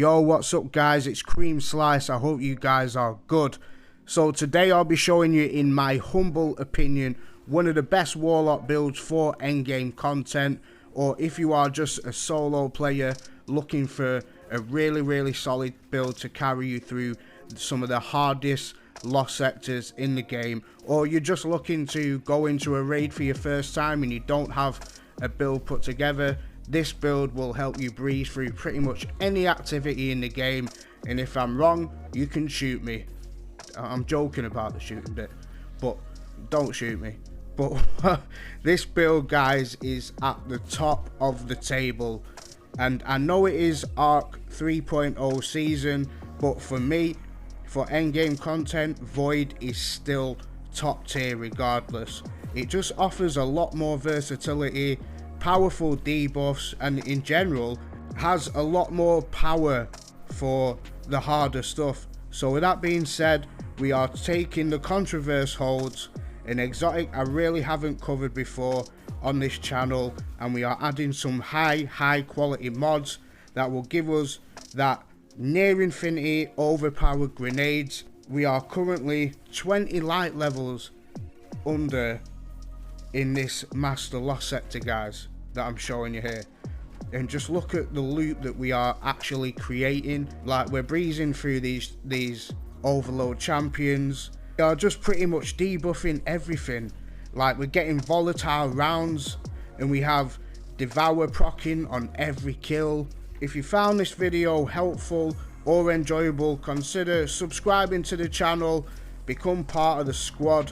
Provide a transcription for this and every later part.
Yo, what's up guys, it's Creamslice. I hope you guys are good. So today I'll be showing you, in my humble opinion, one of the best warlock builds for endgame content, or if you are just a solo player looking for a really solid build to carry you through some of the hardest lost sectors in the game, or you're just looking to go into a raid for your first time and you don't have a build put together. This build will help you breeze through pretty much any activity in the game, and if I'm wrong, you can shoot me. I'm joking about the shooting bit, but don't shoot me. But this build, guys, is at the top of the table, and I know it is Arc 3.0 season, but for me, for endgame content, Void is still top tier regardless. It just offers a lot more versatility, powerful debuffs, and in general has a lot more power for the harder stuff. So with that being said, we are taking the contraverse holds, an exotic I really haven't covered before on this channel, and we are adding some high quality mods that will give us that near infinity overpowered grenades. We are currently 20 light levels under in this master lost sector, guys, that I'm showing you here, and just look at the loot that we are actually creating. Like, we're breezing through these overload champions. We are just pretty much debuffing everything. Like, we're getting volatile rounds, and we have devour proccing on every kill. If you found this video helpful or enjoyable, consider subscribing to the channel, become part of the squad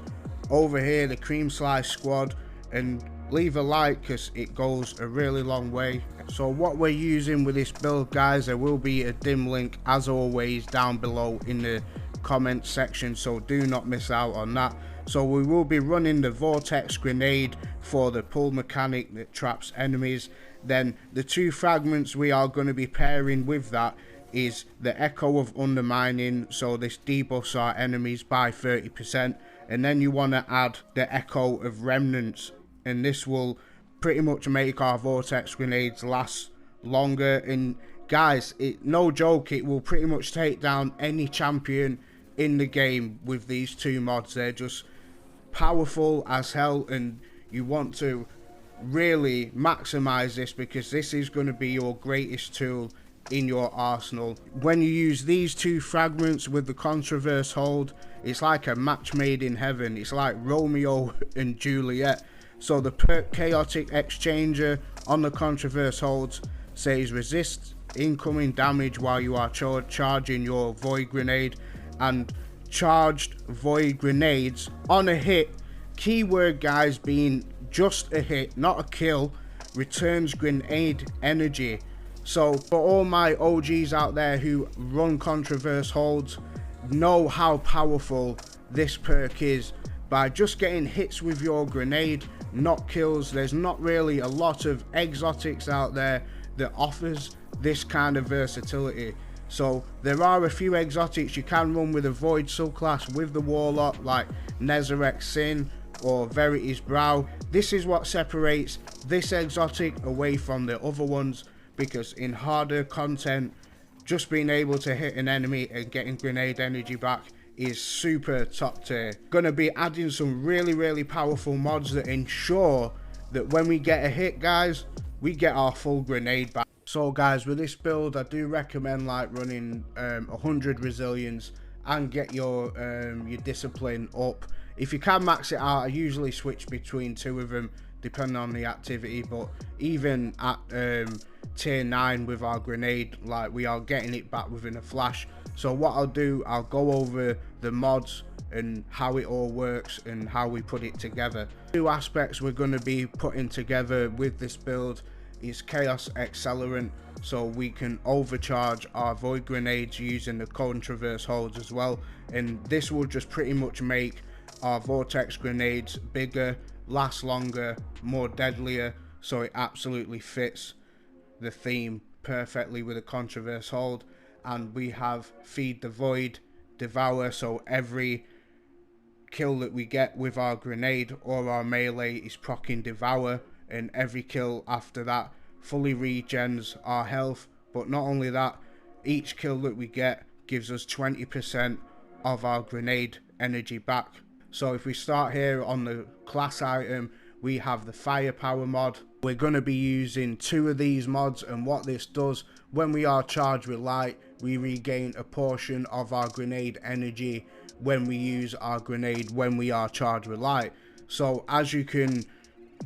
over here, the Creamslice squad, and leave a like because it goes a really long way. So what we're using with this build, guys, there will be a dim link as always down below in the comment section, so do not miss out on that. So we will be running the vortex grenade for the pull mechanic that traps enemies. Then the two fragments we are going to be pairing with that is the echo of undermining, so this debuffs our enemies by 30%, and then you want to add the echo of remnants, and this will pretty much make our vortex grenades last longer. And guys, no joke, it will pretty much take down any champion in the game with these two mods. They're just powerful as hell, and you want to really maximize this because this is going to be your greatest tool in your arsenal. When you use these two fragments with the contraverse hold, it's like a match made in heaven. It's like Romeo and Juliet. So the perk chaotic exchanger on the contraverse holds says resist incoming damage while you are charging your void grenade, and charged void grenades on a hit, keyword guys being just a hit, not a kill, returns grenade energy. So for all my OGs out there who run contraverse holds, know how powerful this perk is. By just getting hits with your grenade, not kills. There's not really a lot of exotics out there that offers this kind of versatility. So there are a few exotics you can run with a void subclass with the warlock, like Nezarec Sin or Verity's Brow. This is what separates this exotic away from the other ones, because in harder content, just being able to hit an enemy and getting grenade energy back is super top tier. Gonna be adding some really powerful mods that ensure that when we get a hit, guys, we get our full grenade back. So guys, with this build, I do recommend like running 100 resilience and get your discipline up. If you can max it out, I usually switch between two of them depending on the activity, but even at tier 9 with our grenade, like, we are getting it back within a flash. So what I'll do, I'll go over the mods and how it all works and how we put it together. Two aspects we're going to be putting together with this build is chaos accelerant, so we can overcharge our void grenades using the contraverse holds as well, and this will just pretty much make our vortex grenades bigger, last longer, more deadlier. So it absolutely fits the theme perfectly with a contraverse hold. And we have feed the void, devour, so every kill that we get with our grenade or our melee is proccing devour, and every kill after that fully regens our health. But not only that, each kill that we get gives us 20% of our grenade energy back. So if we start here on the class item, we have the firepower mod. We're going to be using 2 of these mods, and what this does, when we are charged with light, we regain a portion of our grenade energy when we use our grenade when we are charged with light. So as you can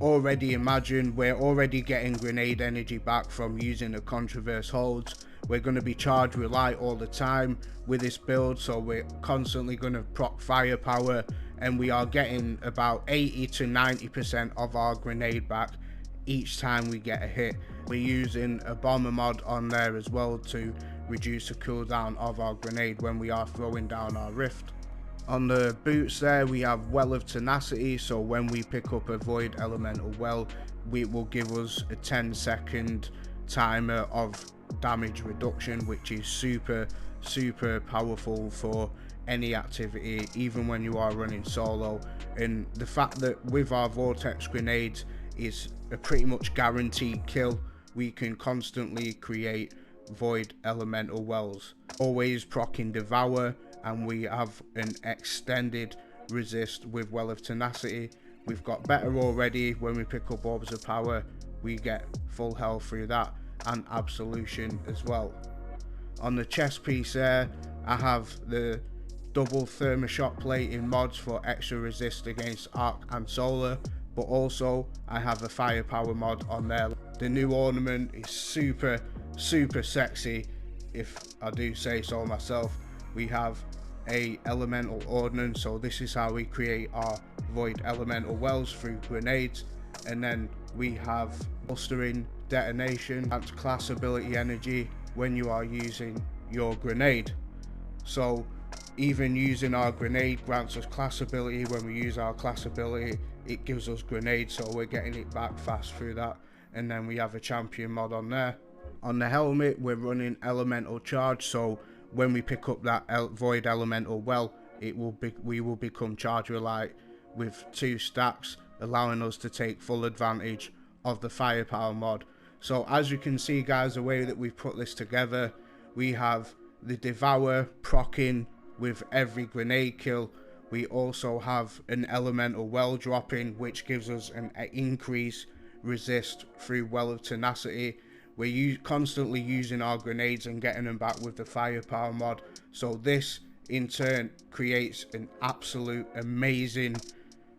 already imagine, we're already getting grenade energy back from using the contraverse holds. We're going to be charged with light all the time with this build, so we're constantly going to proc firepower, and we are getting about 80 to 90% of our grenade back each time we get a hit. We're using a bomber mod on there as well to reduce the cooldown of our grenade when we are throwing down our rift. On the boots there, we have Well of Tenacity, so when we pick up a void elemental well, it will give us a 10-second timer of damage reduction, which is super powerful for any activity, even when you are running solo. And the fact that with our vortex grenades is a pretty much guaranteed kill, we can constantly create void elemental wells, always proccing devour, and we have an extended resist with Well of Tenacity. We've got better already. When we pick up orbs of power, we get full health through that, and absolution as well. On the chest piece there, I have the double thermoshock plating mods for extra resist against arc and solar, but also I have a firepower mod on there. The new ornament is super sexy, if I do say so myself. We have a elemental ordnance, so this is how we create our void elemental wells through grenades. And then we have bolstering detonation, that's class ability energy when you are using your grenade. So even using our grenade grants us class ability. When we use our class ability, it gives us grenade, so we're getting it back fast through that. And then we have a champion mod on there. On the helmet, we're running elemental charge, so when we pick up that void elemental well, we will become charged with light with 2 stacks, allowing us to take full advantage of the firepower mod. So as you can see guys, the way that we've put this together, we have the devour proccing with every grenade kill. We also have an elemental well dropping, which gives us an increased resist through Well of Tenacity. We're constantly using our grenades and getting them back with the firepower mod, so this in turn creates an absolute amazing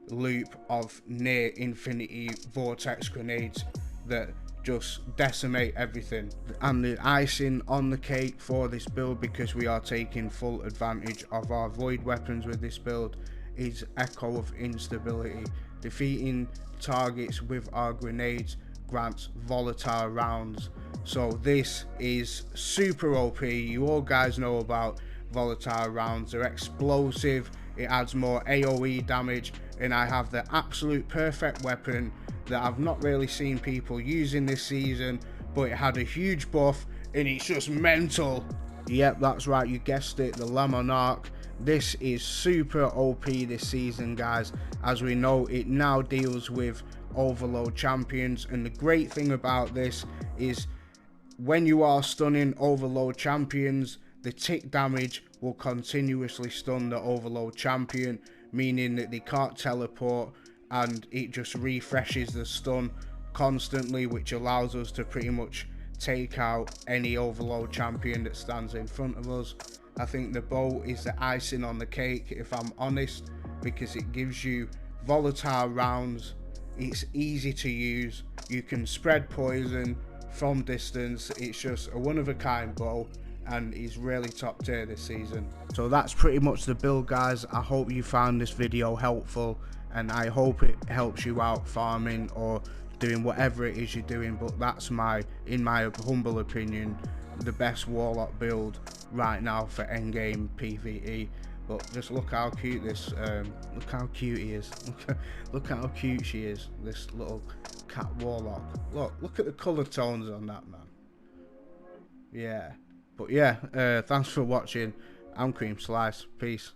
loop of near infinity vortex grenades that just decimate everything. And the icing on the cake for this build, because we are taking full advantage of our void weapons with this build, is Echo of Instability. Defeating targets with our grenades grants volatile rounds. So this is super OP. You all guys know about volatile rounds. They're explosive, it adds more AoE damage, and I have the absolute perfect weapon that I've not really seen people using this season, but it had a huge buff and it's just mental. Yep, that's right, you guessed it, the La Monarch. This is super OP this season guys. As we know, it now deals with overload champions, and the great thing about this is when you are stunning overload champions, the tick damage will continuously stun the overload champion, meaning that they can't teleport, and it just refreshes the stun constantly, which allows us to pretty much take out any overload champion that stands in front of us. I think the bow is the icing on the cake, if I'm honest, because it gives you volatile rounds, it's easy to use, you can spread poison from distance. It's just a one-of-a-kind bow, and he's really top tier this season. So that's pretty much the build guys. I hope you found this video helpful, and I hope it helps you out farming or doing whatever it is you're doing. But that's in my humble opinion, the best warlock build right now for endgame PvE. But just look how cute this look how cute he is. Look how cute she is, this little cat warlock. Look at the color tones on that, man. Yeah. But yeah, thanks for watching. I'm creamslice. Peace.